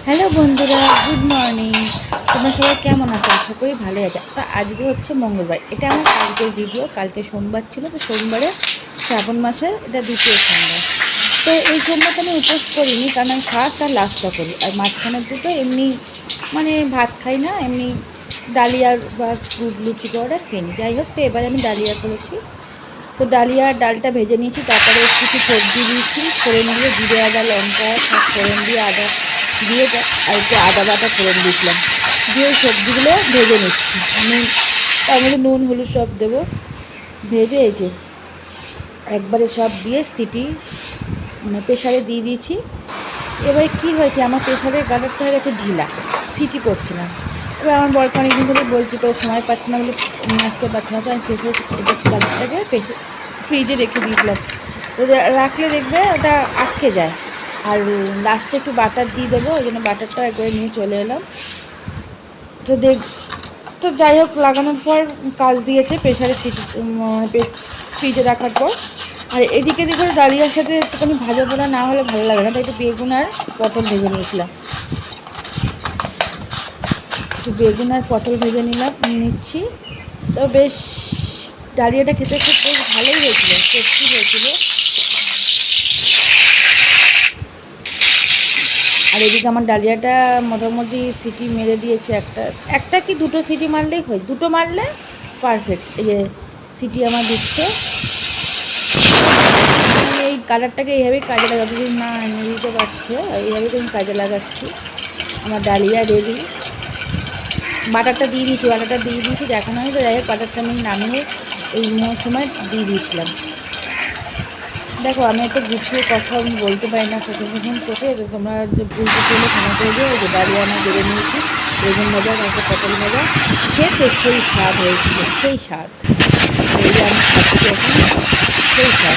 Hello বন্ধুরা, good morning. তোমরা সবাই কেমন আছো? আশা করি ভালো আছে। তো আজকে হচ্ছে মঙ্গলবার, এটা আমার কালকের ভিডিও। কালকে সোমবার ছিল, তো সোমবারে শ্রাবণ মাসের এটা দ্বিতীয় সোমবার। তো এই সোমবারটা আমি উপোস করিনি, কারণ আমি ফার্স্ট আর লাস্টটা করি। আর মাঝখানের দুটো এমনি মানে ভাত খাই না, এমনি ডালিয়া বা লুচি করে খেয়ে নিই। যাই হোক, তো এবারে আমি ডালিয়া করেছি। তো ডালিয়া ডালটা ভেজে নিয়েছি, তারপরে কিছু সবজি দিয়েছি, ফোড়ন দিয়ে জিরে আদা লঙ্কা সব ফোড়ন দিয়ে আদা দিয়ে আর একটু আদা বাটা ফোড়ন দিয়েছিলাম, দিয়ে ওই সবজিগুলো ভেজে নিচ্ছি। নুন, তার মধ্যে নুন হলুদ সব দেবো, ভেজে এই যে একবারে সব দিয়ে সিটি মানে প্রেশারে দিয়ে দিয়েছি। এবারে কী হয়েছে, আমার প্রেশারের গার্ডারটা হয়ে গেছে ঢিলা, সিটি পড়ছে না। এবার আমার বরকে অনেকদিন ধরে বলছি, তো সময় পাচ্ছি না বলে নিয়ে আসতে পারছি না। তো আমি প্রেশার গার্ডারটাকে ফ্রিজে রেখে দিয়েছিলাম। তো রাখলে দেখবে ওটা আটকে যায়। আর লাস্টে একটু বাটার দিয়ে দেবো, ওই জন্য বাটারটা একবারে নিয়ে চলে এলাম। তো তো যাই হোক, লাগানোর পর কাজ দিয়েছে প্রেশারে সিটি ফ্রিজে রাখার পর। আর এদিকে করে ডালিয়ার সাথে একটুখানি ভাজা পোড়া না হলে ভালো লাগে না, তাই একটু বেগুন আর পটল ভেজে নিয়েছিলাম। একটু বেগুন আর পটল ভেজে নিচ্ছি। তো বেশ ডালিয়াটা খেতে খুব বেশ ভালোই হয়েছিল, টেস্টি হয়েছিল। আর এদিকে আমার ডালিয়াটা মোটামুটি সিটি মেরে দিয়েছে, একটা কি দুটো সিটি মারলেই হয়, দুটো মারলে পারফেক্ট। এই যে সিটি আমার দিচ্ছে। আমি এই কালারটাকে এইভাবেই কাজে লাগা, যতদিন না এনে দিতে পারছে এইভাবেই আমি কাজে লাগাচ্ছি। আমার ডালিয়া রেডি। বাটারটা দিয়ে দিয়েছি দেখানো হয়। তো যাই হোক, বাটারটা আমি নামিয়ে এই সময় দিয়ে দিয়েছিলাম। দেখো, আমি এত গুছিয়ে কথা আমি বলতে পারি না, প্রথম করছে। তোমরা যে ভুল করলে ক্ষমা করে দিও। যে ডালিয়া আমার বেড়ে নিয়েছি, বেগুন ভাজা তারপর পটল ভাজা, খেতে সেই স্বাদ হয়েছিল, সেই স্বাদ। এই যে আমি খাচ্ছি এখন, সেই স্বাদ।